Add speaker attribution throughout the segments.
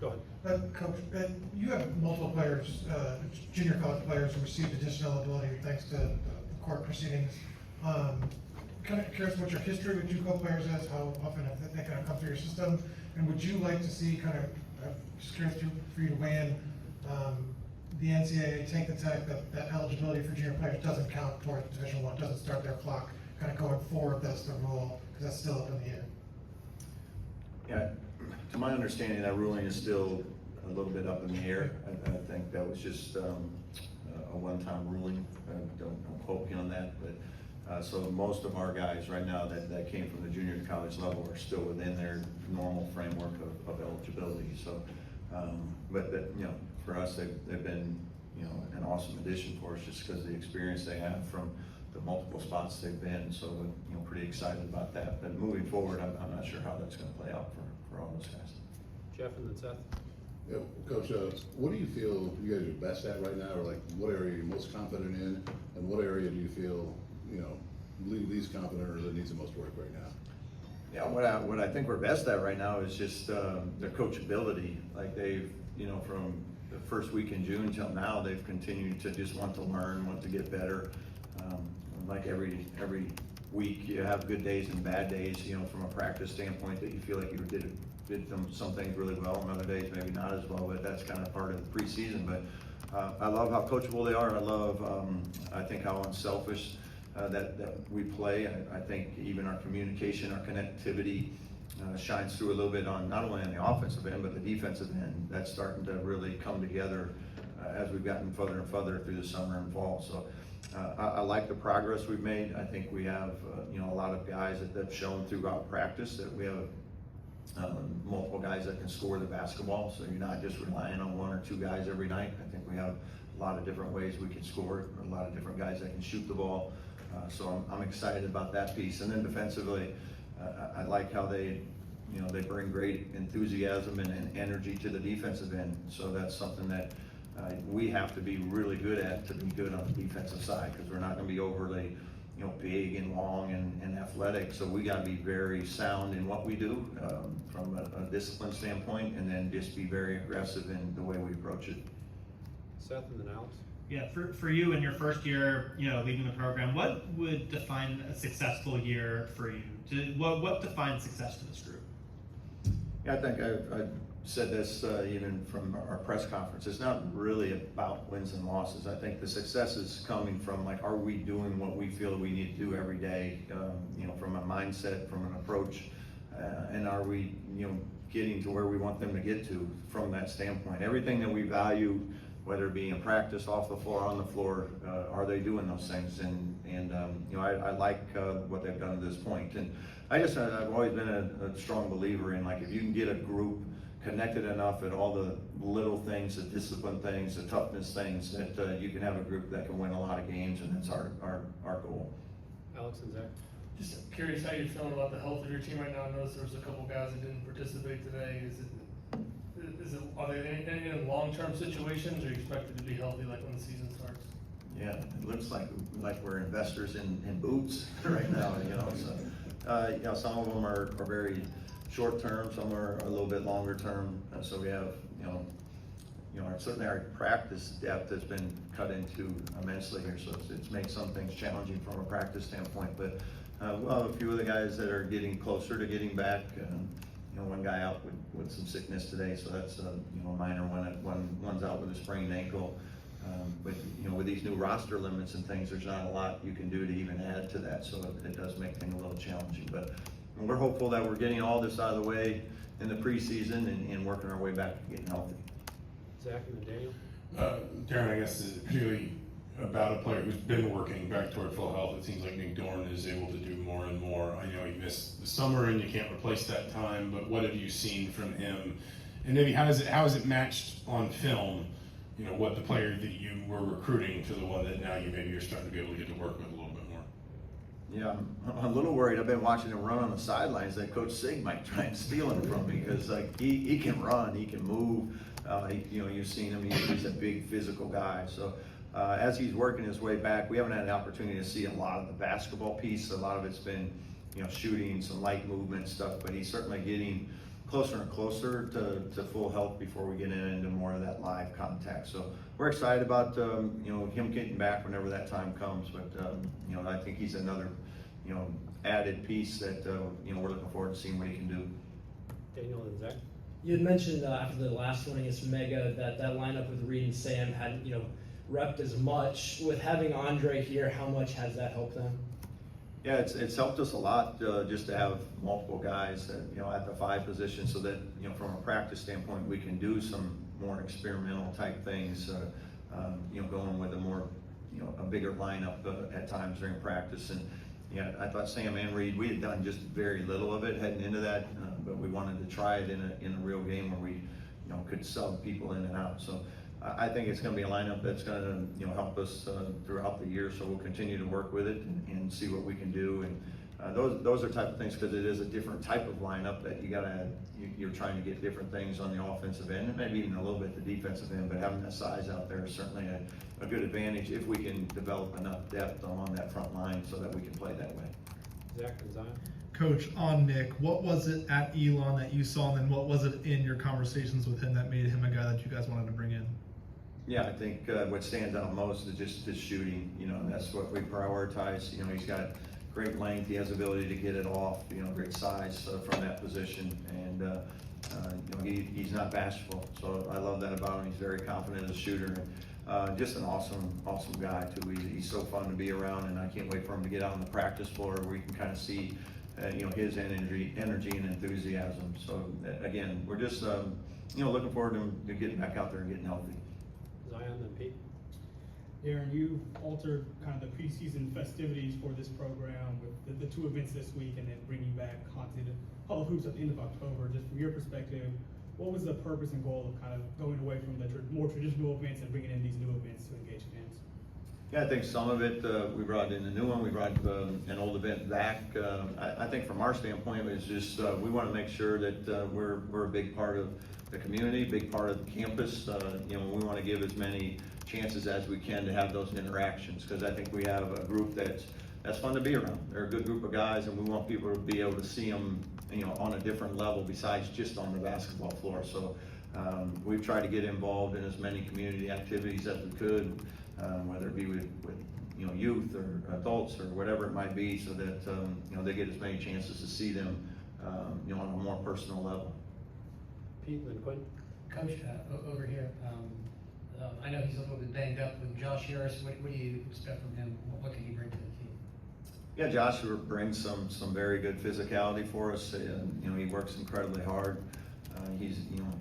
Speaker 1: Go ahead.
Speaker 2: Coach, you have multiple players, junior college players who received additional ability thanks to the court proceedings. Kind of curious what your history with JUCO players is, how often have they kind of come through your system, and would you like to see just curious for you to weigh in, the NCAA take the tack that eligibility for junior players doesn't count towards Division I, doesn't start their clock, kind of going forward, that's the rule, because that's still up in the air.
Speaker 3: Yeah, to my understanding, that ruling is still a little bit up in the air. I think that was just a one-time ruling. Don't quote me on that, but so most of our guys right now that came from the junior to college level are still within their normal framework of eligibility. So, but that, for us, they've been, an awesome addition for us just because of the experience they have from the multiple spots they've been. So, pretty excited about that. But moving forward, I'm not sure how that's going to play out for all those guys.
Speaker 1: Jeff and then Seth.
Speaker 4: Yeah, Coach, what do you feel you guys are best at right now, or like what area are you most confident in, and what area do you feel least confident or that needs the most work right now?
Speaker 3: Yeah, what I think we're best at right now is just their coachability. Like they've, from the first week in June till now, they've continued to just want to learn, want to get better. Like every week, you have good days and bad days. From a practice standpoint, that you feel like you did some things really well, and other days maybe not as well. But that's kind of part of the preseason. But I love how coachable they are. I love, I think how unselfish that we play. I think even our communication, our connectivity shines through a little bit on not only on the offensive end, but the defensive end. That's starting to really come together as we've gotten further and further through the summer and fall. So I like the progress we've made. I think we have a lot of guys that have shown throughout practice that we have multiple guys that can score the basketball. So you're not just relying on one or two guys every night. I think we have a lot of different ways we can score, a lot of different guys that can shoot the ball. So I'm excited about that piece. And then defensively, I like how they bring great enthusiasm and energy to the defensive end. So that's something that we have to be really good at to be good on the defensive side, because we're not going to be overly, big and long and athletic. So we got to be very sound in what we do from a discipline standpoint, and then just be very aggressive in the way we approach it.
Speaker 1: Seth and then Alex.
Speaker 5: Yeah, for you in your first year, leading the program, what would define a successful year for you? What defines success to this group?
Speaker 3: Yeah, I think I said this even from our press conference. It's not really about wins and losses. I think the success is coming from, like, are we doing what we feel we need to do every day, from a mindset, from an approach, and are we, getting to where we want them to get to from that standpoint. Everything that we value, whether it be in practice, off the floor, on the floor, are they doing those things? And I like what they've done to this point. And I've always been a strong believer in, like, if you can get a group connected enough at all the little things, the discipline things, the toughness things, that you can have a group that can win a lot of games, and that's our goal.
Speaker 1: Alex and Zach.
Speaker 6: Just curious how you're feeling about the health of your team right now. I noticed there was a couple guys that didn't participate today. Are they in long-term situations, or are you expected to be healthy like when the season starts?
Speaker 3: Yeah, it looks like we're investors in boots right now, So, some of them are very short term, some are a little bit longer term. So we have, certainly our practice depth has been cut into immensely here. So it's made some things challenging from a practice standpoint. But we'll have a few of the guys that are getting closer to getting back. One guy out with some sickness today, so that's a minor one. One's out with a sprained ankle. But with these new roster limits and things, there's not a lot you can do to even add to that. So it does make things a little challenging. But we're hopeful that we're getting all this out of the way in the preseason and working our way back to getting healthy.
Speaker 1: Zach and then Daniel.
Speaker 7: Darren, I guess, is particularly about a player who's been working back toward full health. It seems like Nick Dorn is able to do more and more. I know he missed the summer and you can't replace that time, but what have you seen from him? And maybe how is it matched on film, what the player that you were recruiting to the one that now you're starting to be able to get to work with a little bit more?
Speaker 3: Yeah, I'm a little worried. I've been watching him run on the sidelines that Coach Sig might try and steal him from me, because he can run, he can move. You've seen him, he's a big physical guy. So as he's working his way back, we haven't had the opportunity to see a lot of the basketball piece. A lot of it's been, shooting, some light movement stuff, but he's certainly getting closer and closer to full health before we get into more of that live contact. So we're excited about him getting back whenever that time comes. But I think he's another added piece that we're looking forward to seeing what he can do.
Speaker 1: Daniel and Zach.
Speaker 8: You had mentioned after the last one against Mega that lineup with Reed and Sam hadn't repped as much. With having Andre here, how much has that helped them?
Speaker 3: Yeah, it's helped us a lot just to have multiple guys that, at the 5 position, so that from a practice standpoint we can do some more experimental type things. Going with a more a bigger lineup at times during practice. And yeah, I thought Sam and Reed, we had done just very little of it heading into that, but we wanted to try it in a real game where we could sub people in and out. So I think it's going to be a lineup that's going to help us throughout the year. So we'll continue to work with it and see what we can do. And those are type of things, because it is a different type of lineup that you're trying to get different things on the offensive end and maybe even a little bit the defensive end. But having that size out there is certainly a good advantage if we can develop enough depth along that front line so that we can play that way.
Speaker 1: Zach and Zion.
Speaker 9: Coach, on Nick, what was it at Elon that you saw, and then what was it in your conversations with him that made him a guy that you guys wanted to bring in?
Speaker 3: Yeah, I think what stands out most is just his shooting. That's what we prioritize. He's got great length. He has the ability to get it off. Great size from that position, and he's not bashful. So I love that about him. He's very confident as a shooter. Just an awesome guy too. He's so fun to be around, and I can't wait for him to get out on the practice floor where we can kind of see, his energy and enthusiasm. So again, we're just looking forward to getting back out there and getting healthy.
Speaker 1: Zion and Pete.
Speaker 10: Darren, you altered kind of the preseason festivities for this program with the 2 events this week, and then bringing back content of Hall of Hoops at the end of October. Just from your perspective, what was the purpose and goal of kind of going away from the more traditional events and bringing in these new events to engage fans?
Speaker 3: Yeah, I think some of it, we brought in a new one. We brought an old event back. I think from our standpoint, it's just we want to make sure that we're a big part of the community, big part of the campus. We want to give as many chances as we can to have those interactions, because I think we have a group that's fun to be around. They're a good group of guys, and we want people to be able to see them, on a different level besides just on the basketball floor. So we've tried to get involved in as many community activities as we could, whether it be with youth or adults or whatever it might be, so that they get as many chances to see them on a more personal level.
Speaker 1: Pete and then Quinn.
Speaker 11: Coach, over here, I know he's a little bit banged up with Josh Harris. What do you expect from him? What can he bring to the team?
Speaker 3: Yeah, Joshua brings some very good physicality for us. He works incredibly hard. He's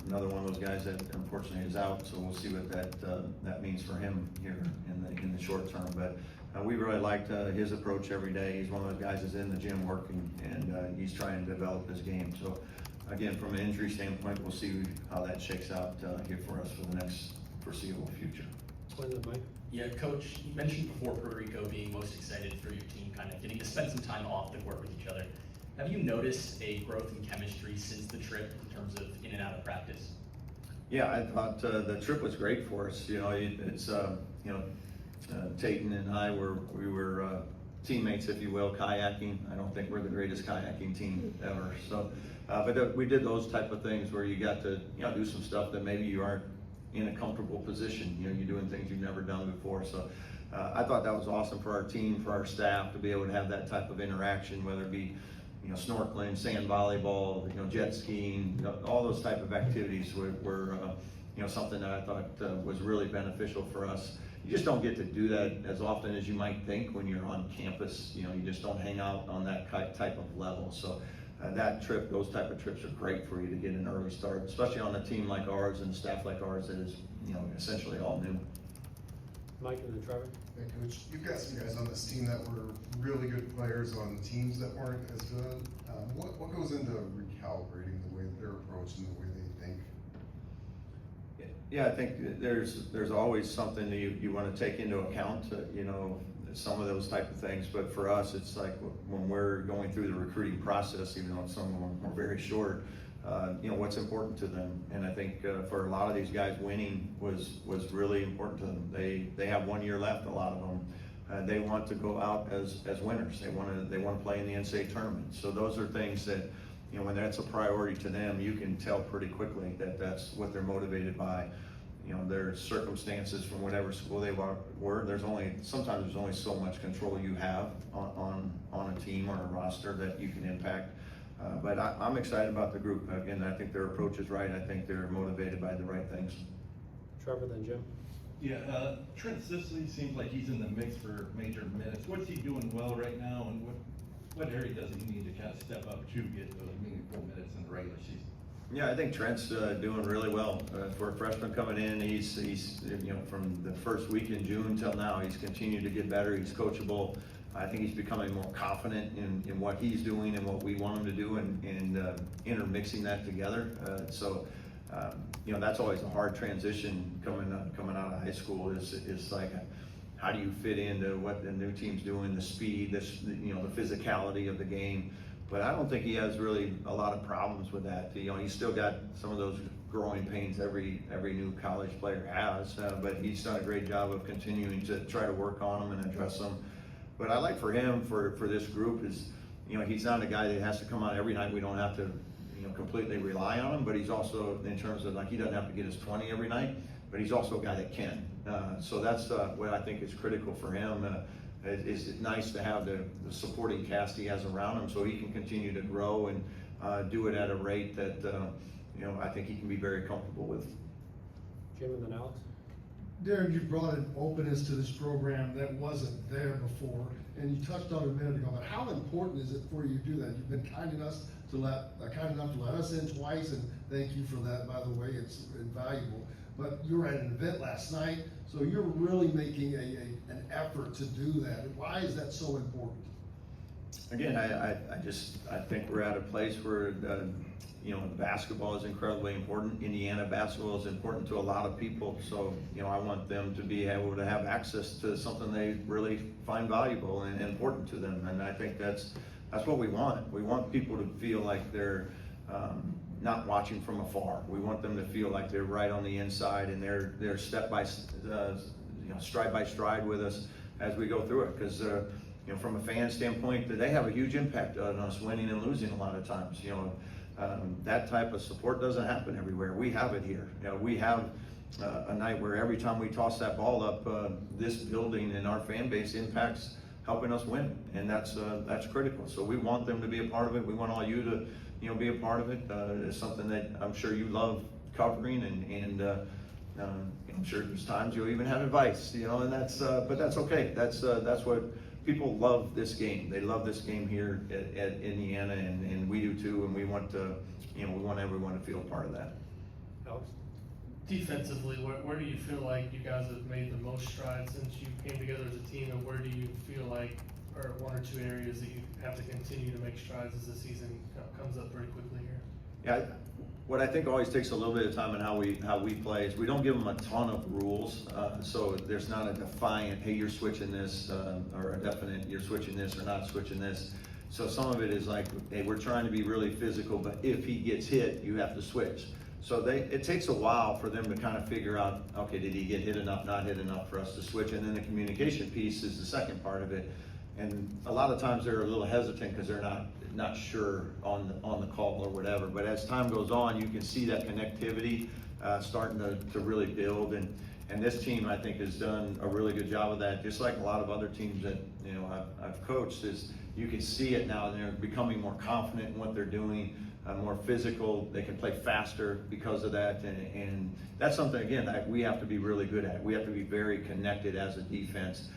Speaker 3: another one of those guys that unfortunately is out, so we'll see what that means for him here in the short term. But we really liked his approach every day. He's one of those guys that's in the gym working, and he's trying to develop his game. So again, from an injury standpoint, we'll see how that shakes out here for us for the next foreseeable future.
Speaker 1: Quinn and Mike.
Speaker 12: Yeah, Coach, you mentioned before Puerto Rico being most excited for your team kind of getting to spend some time off the court with each other. Have you noticed a growth in chemistry since the trip in terms of in and out of practice?
Speaker 3: Yeah, I thought the trip was great for us. It's Tayton and I we were teammates, if you will, kayaking. I don't think we're the greatest kayaking team ever. So, but we did those type of things where you got to do some stuff that maybe you aren't in a comfortable position. You're doing things you've never done before. So I thought that was awesome for our team, for our staff to be able to have that type of interaction, whether it be snorkeling, sand volleyball, jet skiing, all those type of activities were something that I thought was really beneficial for us. You just don't get to do that as often as you might think when you're on campus. You just don't hang out on that type of level. So that trip, those type of trips are great for you to get an early start, especially on a team like ours and staff like ours that is essentially all new.
Speaker 1: Mike and then Trevor.
Speaker 13: Hey, Coach, you've got some guys on this team that were really good players on teams that weren't as good. What goes into recalibrating the way they're approached and the way they think?
Speaker 3: Yeah, I think there's always something that you want to take into account, some of those type of things. But for us, it's like when we're going through the recruiting process, even though some of them are very short, what's important to them. And I think for a lot of these guys, winning was really important to them. They have 1 year left, a lot of them. They want to go out as winners. They want to play in the NCAA tournament. So those are things that you know, when that's a priority to them, you can tell pretty quickly that that's what they're motivated by. You know, their circumstances from whatever school they were, sometimes there's only so much control you have on a team or a roster that you can impact. But I'm excited about the group. Again, I think their approach is right. I think they're motivated by the right things.
Speaker 1: Trevor, then Jim.
Speaker 14: Yeah, Trent Sisley seems like he's in the mix for major minutes. What's he doing well right now, and what area does he need to kind of step up to get those meaningful minutes in the regular season?
Speaker 3: Yeah, I think Trent's doing really well. For a freshman coming in, he's you know, from the first week in June till now, he's continued to get better. He's coachable. I think he's becoming more confident in what he's doing and what we want him to do, and intermixing that together. You know, that's always a hard transition coming out of high school. Is like, how do you fit into what the new team's doing, the speed, you know, the physicality of the game. But I don't think he has really a lot of problems with that. You know, he's still got some of those growing pains every new college player has, but he's done a great job of continuing to try to work on them and address them. But I like for him, for this group, is, you know, he's not a guy that has to come out every night. We don't have to, you know, completely rely on him, but he's also, in terms of, like, he doesn't have to get his 20 every night, but he's also a guy that can. So that's what I think is critical for him. It's nice to have the supporting cast he has around him, so he can continue to grow and do it at a rate that you know, I think he can be very comfortable with.
Speaker 1: Jim, and then Alex.
Speaker 15: Darren, you brought an openness to this program that wasn't there before, and you touched on it a minute ago. But how important is it for you to do that? You've been kind enough to let us in twice, and thank you for that. By the way, it's invaluable. But you were at an event last night, so you're really making an effort to do that. Why is that so important?
Speaker 3: Again, I think we're at a place where you know, basketball is incredibly important. Indiana basketball is important to a lot of people. So, you know, I want them to be able to have access to something they really find valuable and important to them. And I think that's what we want. We want people to feel like they're not watching from afar. We want them to feel like they're right on the inside, and they're step by you know, stride by stride with us as we go through it. Because you know, from a fan standpoint, they have a huge impact on us winning and losing a lot of times. You know, that type of support doesn't happen everywhere. We have it here. You know, we have a night where every time we toss that ball up, this building and our fan base impacts helping us win, and that's critical. So we want them to be a part of it. We want all you to, you know, be a part of it. It's something that I'm sure you love covering, and I'm sure there's times you'll even have advice, you know, and but that's okay. That's what people love this game. They love this game here at Indiana, and we do too. And we want everyone to feel a part of that.
Speaker 1: Alex?
Speaker 6: Defensively, where do you feel like you guys have made the most strides since you came together as a team, and where do you feel like are one or two areas that you have to continue to make strides as the season comes up pretty quickly here?
Speaker 3: Yeah, what I think always takes a little bit of time in how we play is we don't give them a ton of rules, so there's not a defiant, hey, you're switching this, or a definite, you're switching this or not switching this. So some of it is like, hey, we're trying to be really physical, but if he gets hit, you have to switch. So it takes a while for them to kind of figure out, okay, did he get hit enough, not hit enough for us to switch? And then the communication piece is the second part of it. And a lot of times they're a little hesitant because they're not sure on the call or whatever. But as time goes on, you can see that connectivity starting to really build. And this team, I think, has done a really good job of that. Just like a lot of other teams that, you know, I've coached, is you can see it now, and they're becoming more confident in what they're doing, more physical. They can play faster because of that. And that's something, again, that we have to be really good at. We have to be very connected as a defense,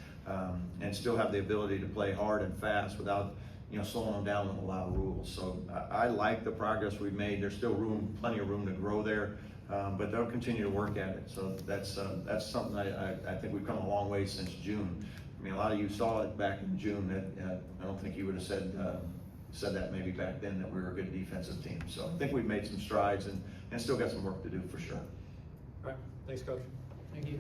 Speaker 3: and still have the ability to play hard and fast without, you know, slowing them down with a lot of rules. So I like the progress we've made. There's still plenty of room to grow there, but they'll continue to work at it. So that's something I think we've come a long way since June. I mean, a lot of you saw it back in June. That I don't think you would have said that maybe back then, that we were a good defensive team. So I think we've made some strides and still got some work to do for sure.
Speaker 1: All right, thanks, Coach.